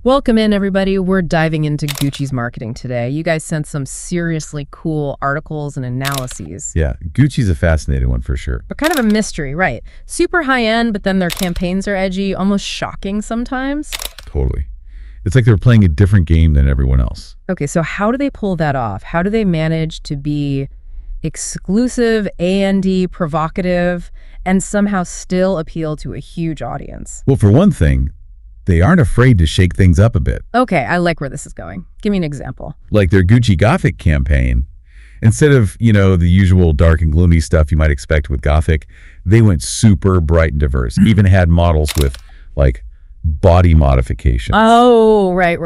Welcome in, everybody. We're diving into Gucci's marketing today. You guys sent some seriously cool articles and analyses. Yeah, Gucci's a fascinating one for sure. But kind of a mystery, right? Super high-end, but then their campaigns are edgy, almost shocking sometimes. Totally. It's like they're playing a different game than everyone else. Okay, so how do they pull that off? How do they manage to be exclusive, A&D, provocative, and somehow still appeal to a huge audience? Well, for one thing, they aren't afraid to shake things up a bit. Okay, I like where this is going. Give me an example. Like their Gucci Gothic campaign. Instead of, the usual dark and gloomy stuff you might expect with Gothic, they went super bright and diverse. Even had models with, like, body modification. Oh, right.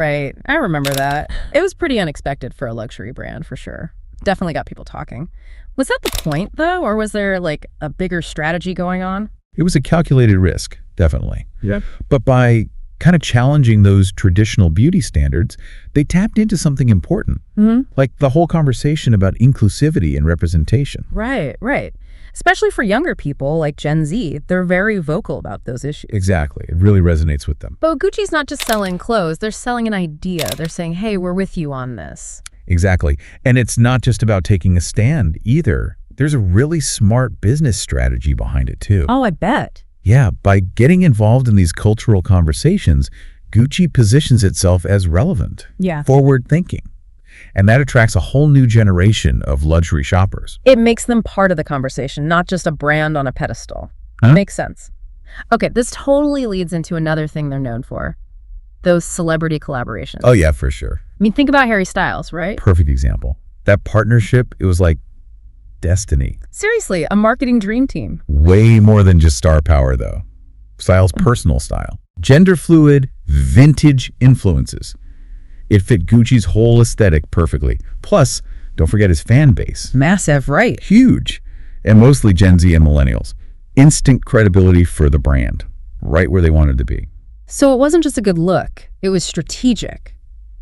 I remember that. It was pretty unexpected for a luxury brand, for sure. Definitely got people talking. Was that the point, though, or was there, like, a bigger strategy going on? It was a calculated risk, definitely. Yeah. But by kind of challenging those traditional beauty standards, they tapped into something important, like the whole conversation about inclusivity and representation. Right. Especially for younger people like Gen Z, they're very vocal about those issues. Exactly. It really resonates with them. But Gucci's not just selling clothes, they're selling an idea. They're saying, hey, we're with you on this. Exactly. And it's not just about taking a stand either. There's a really smart business strategy behind it too. Oh, I bet. Yeah, by getting involved in these cultural conversations, Gucci positions itself as relevant, forward-thinking, and that attracts a whole new generation of luxury shoppers. It makes them part of the conversation, not just a brand on a pedestal. Makes sense. Okay, this totally leads into another thing they're known for, those celebrity collaborations. Oh yeah, for sure. I mean, think about Harry Styles, right? Perfect example. That partnership, it was like destiny. Seriously, a marketing dream team. Way more than just star power, though. Style's personal style. Gender fluid, vintage influences. It fit Gucci's whole aesthetic perfectly. Plus, don't forget his fan base. Massive, right? Huge. And mostly Gen Z and millennials. Instant credibility for the brand. Right where they wanted to be. So it wasn't just a good look. It was strategic.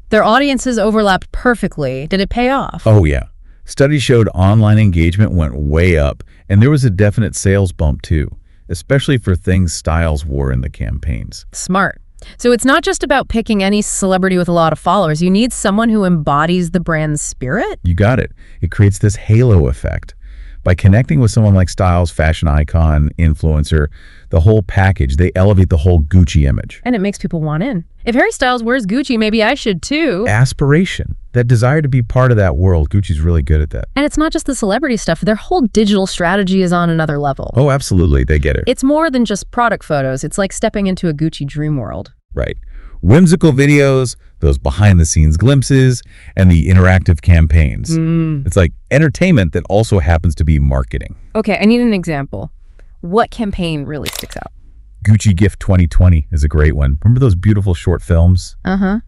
Their audiences overlapped perfectly. Did it pay off? Oh, yeah. Studies showed online engagement went way up, and there was a definite sales bump too, especially for things Styles wore in the campaigns. Smart. So it's not just about picking any celebrity with a lot of followers. You need someone who embodies the brand's spirit? You got it. It creates this halo effect. By connecting with someone like Styles, fashion icon, influencer, the whole package, they elevate the whole Gucci image. And it makes people want in. If Harry Styles wears Gucci, maybe I should too. Aspiration. That desire to be part of that world. Gucci's really good at that. And it's not just the celebrity stuff. Their whole digital strategy is on another level. Oh, absolutely. They get it. It's more than just product photos. It's like stepping into a Gucci dream world. Right. Whimsical videos, those behind-the-scenes glimpses, and the interactive campaigns. It's like entertainment that also happens to be marketing. Okay, I need an example. What campaign really sticks out? Gucci Gift 2020 is a great one. Remember those beautiful short films?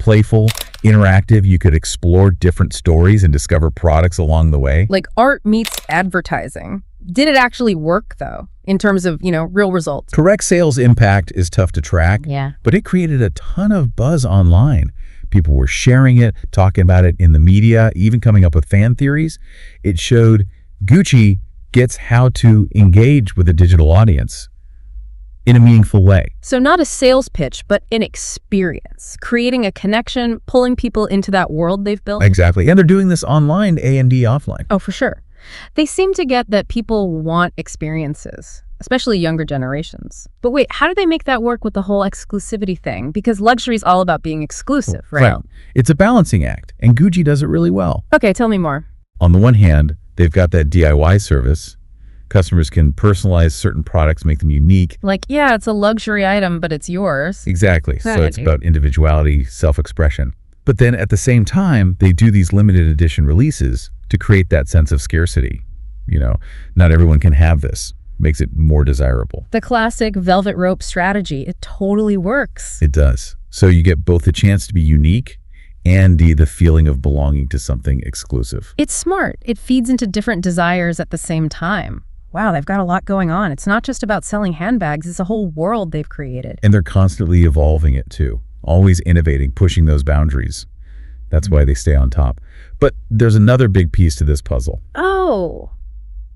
Playful, interactive, you could explore different stories and discover products along the way. Like art meets advertising. Did it actually work, though, in terms of, real results? Correct sales impact is tough to track, but it created a ton of buzz online. People were sharing it, talking about it in the media, even coming up with fan theories. It showed Gucci gets how to engage with a digital audience in a meaningful way. So not a sales pitch, but an experience, creating a connection, pulling people into that world they've built. Exactly. And they're doing this online, A&D offline. Oh, for sure. They seem to get that people want experiences, especially younger generations. But wait, how do they make that work with the whole exclusivity thing? Because luxury is all about being exclusive, right? It's a balancing act, and Gucci does it really well. Okay, tell me more. On the one hand, they've got that DIY service. Customers can personalize certain products, make them unique. Like, yeah, it's a luxury item, but it's yours. Exactly. So it's about individuality, self-expression. But then at the same time, they do these limited edition releases to create that sense of scarcity. Not everyone can have this. Makes it more desirable. The classic velvet rope strategy. It totally works. It does. So you get both the chance to be unique and the feeling of belonging to something exclusive. It's smart. It feeds into different desires at the same time. Wow, they've got a lot going on. It's not just about selling handbags. It's a whole world they've created. And they're constantly evolving it too. Always innovating, pushing those boundaries. That's why they stay on top. But there's another big piece to this puzzle. Oh,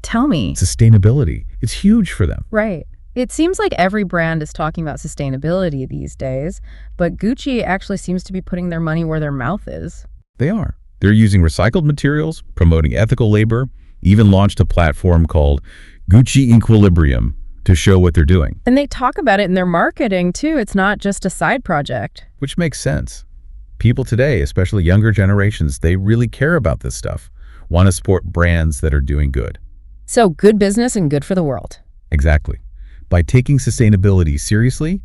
tell me. Sustainability. It's huge for them. Right. It seems like every brand is talking about sustainability these days, but Gucci actually seems to be putting their money where their mouth is. They are. They're using recycled materials, promoting ethical labor, even launched a platform called Gucci Equilibrium to show what they're doing. And they talk about it in their marketing, too. It's not just a side project. Which makes sense. People today, especially younger generations, they really care about this stuff, want to support brands that are doing good. So good business and good for the world. Exactly. By taking sustainability seriously,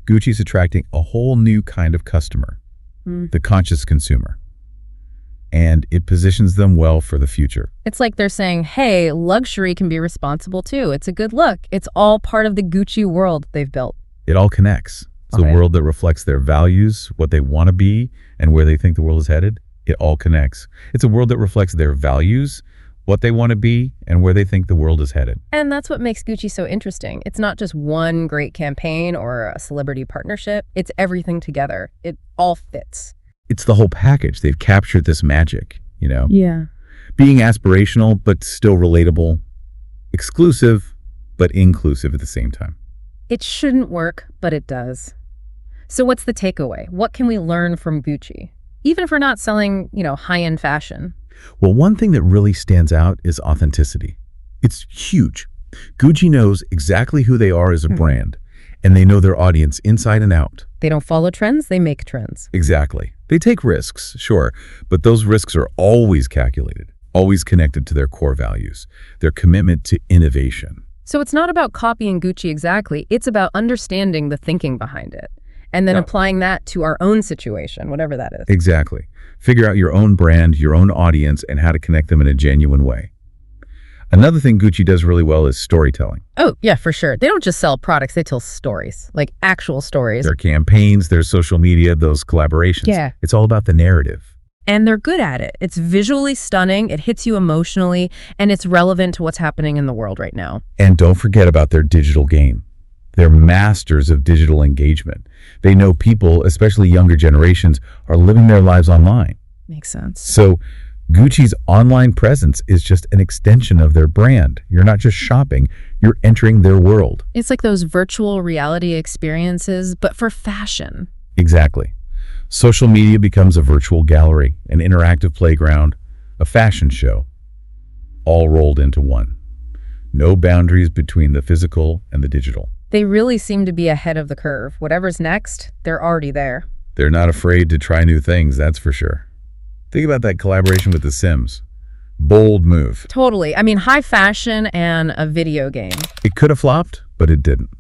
Gucci's attracting a whole new kind of customer, the conscious consumer. And it positions them well for the future. It's like they're saying, hey, luxury can be responsible too. It's a good look. It's all part of the Gucci world they've built. It all connects. It's a world that reflects their values, what they want to be, and where they think the world is headed. It all connects. It's a world that reflects their values, what they want to be, and where they think the world is headed. And that's what makes Gucci so interesting. It's not just one great campaign or a celebrity partnership. It's everything together. It all fits. It's the whole package. They've captured this magic, you know? Yeah. Being aspirational, but still relatable. Exclusive, but inclusive at the same time. It shouldn't work, but it does. So what's the takeaway? What can we learn from Gucci? Even if we're not selling, high-end fashion. Well, one thing that really stands out is authenticity. It's huge. Gucci knows exactly who they are as a brand, and they know their audience inside and out. They don't follow trends, they make trends. Exactly. They take risks, sure, but those risks are always calculated, always connected to their core values, their commitment to innovation. So it's not about copying Gucci exactly, it's about understanding the thinking behind it, and then applying that to our own situation, whatever that is. Exactly. Figure out your own brand, your own audience, and how to connect them in a genuine way. Another thing Gucci does really well is storytelling. Oh, yeah, for sure. They don't just sell products, they tell stories, like actual stories. Their campaigns, their social media, those collaborations. Yeah. It's all about the narrative. And they're good at it. It's visually stunning, it hits you emotionally, and it's relevant to what's happening in the world right now. And don't forget about their digital game. They're masters of digital engagement. They know people, especially younger generations, are living their lives online. Makes sense. So Gucci's online presence is just an extension of their brand. You're not just shopping, you're entering their world. It's like those virtual reality experiences, but for fashion. Exactly. Social media becomes a virtual gallery, an interactive playground, a fashion show, all rolled into one. No boundaries between the physical and the digital. They really seem to be ahead of the curve. Whatever's next, they're already there. They're not afraid to try new things, that's for sure. Think about that collaboration with The Sims. Bold move. Totally. I mean, high fashion and a video game. It could have flopped, but it didn't.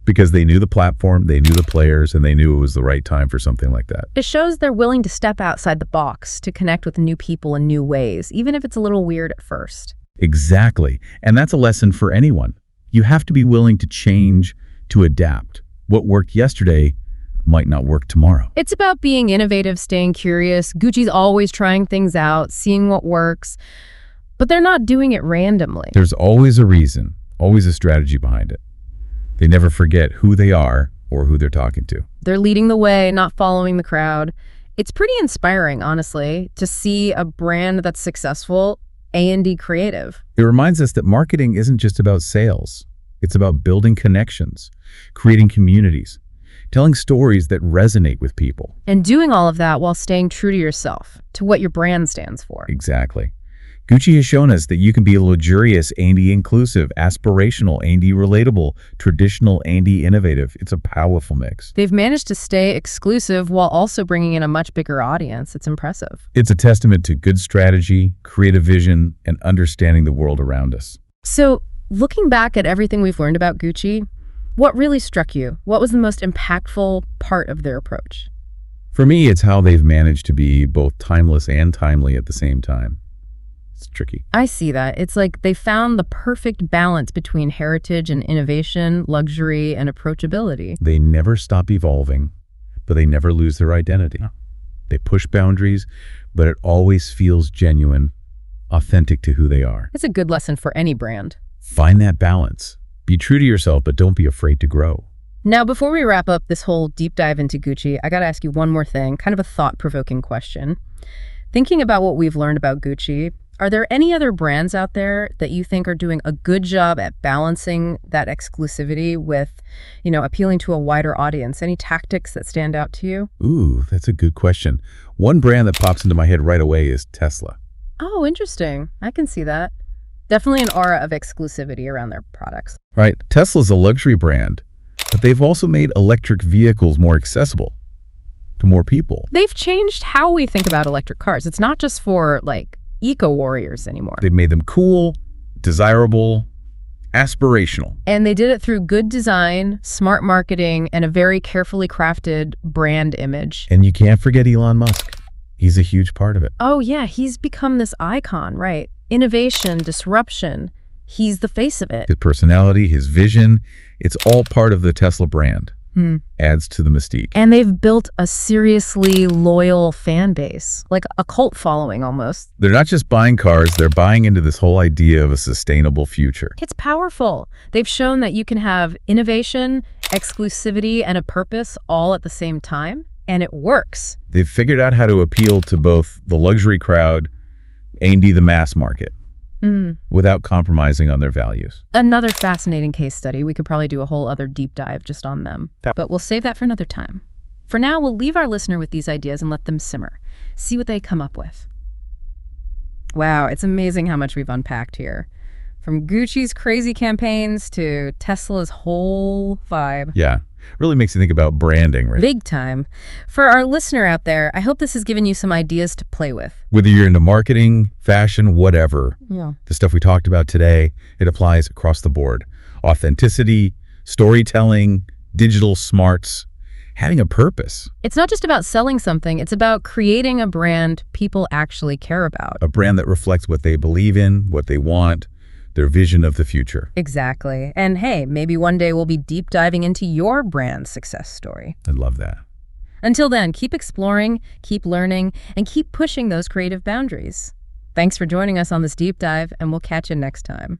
Because they knew the platform, they knew the players, and they knew it was the right time for something like that. It shows they're willing to step outside the box to connect with new people in new ways, even if it's a little weird at first. Exactly. And that's a lesson for anyone. You have to be willing to change, to adapt. What worked yesterday might not work tomorrow. It's about being innovative, staying curious. Gucci's always trying things out, seeing what works, but they're not doing it randomly. There's always a reason, always a strategy behind it. They never forget who they are or who they're talking to. They're leading the way, not following the crowd. It's pretty inspiring, honestly, to see a brand that's successful, A&D creative. It reminds us that marketing isn't just about sales. It's about building connections, creating communities, telling stories that resonate with people. And doing all of that while staying true to yourself, to what your brand stands for. Exactly. Gucci has shown us that you can be luxurious and inclusive, aspirational and relatable, traditional and innovative. It's a powerful mix. They've managed to stay exclusive while also bringing in a much bigger audience. It's impressive. It's a testament to good strategy, creative vision, and understanding the world around us. So, looking back at everything we've learned about Gucci, what really struck you? What was the most impactful part of their approach? For me, it's how they've managed to be both timeless and timely at the same time. It's tricky. I see that. It's like they found the perfect balance between heritage and innovation, luxury and approachability. They never stop evolving, but they never lose their identity. No. They push boundaries, but it always feels genuine, authentic to who they are. It's a good lesson for any brand. Find that balance. Be true to yourself, but don't be afraid to grow. Now, before we wrap up this whole deep dive into Gucci, I got to ask you one more thing, kind of a thought-provoking question. Thinking about what we've learned about Gucci, Are there any other brands out there that you think are doing a good job at balancing that exclusivity with, appealing to a wider audience? Any tactics that stand out to you? Ooh, that's a good question. One brand that pops into my head right away is Tesla. Oh, interesting. I can see that. Definitely an aura of exclusivity around their products. Right. Tesla's a luxury brand, but they've also made electric vehicles more accessible to more people. They've changed how we think about electric cars. It's not just for, eco-warriors anymore. They've made them cool, desirable, aspirational. And they did it through good design, smart marketing, and a very carefully crafted brand image. And you can't forget Elon Musk. He's a huge part of it. Oh, yeah, he's become this icon, right? Innovation, disruption. He's the face of it. His personality, his vision, it's all part of the Tesla brand. Adds to the mystique. And they've built a seriously loyal fan base, like a cult following almost. They're not just buying cars, they're buying into this whole idea of a sustainable future. It's powerful. They've shown that you can have innovation, exclusivity, and a purpose all at the same time, and it works. They've figured out how to appeal to both the luxury crowd and the mass market without compromising on their values. Another fascinating case study. We could probably do a whole other deep dive just on them, but we'll save that for another time. For now, we'll leave our listener with these ideas and let them simmer. See what they come up with. Wow, it's amazing how much we've unpacked here. From Gucci's crazy campaigns to Tesla's whole vibe. Yeah, really makes you think about branding, right? Big time. For our listener out there, I hope this has given you some ideas to play with. Whether you're into marketing, fashion, whatever, the stuff we talked about today, it applies across the board. Authenticity, storytelling, digital smarts, having a purpose. It's not just about selling something, it's about creating a brand people actually care about. A brand that reflects what they believe in, what they want, their vision of the future. Exactly. And hey, maybe one day we'll be deep diving into your brand success story. I'd love that. Until then, keep exploring, keep learning, and keep pushing those creative boundaries. Thanks for joining us on this deep dive, and we'll catch you next time.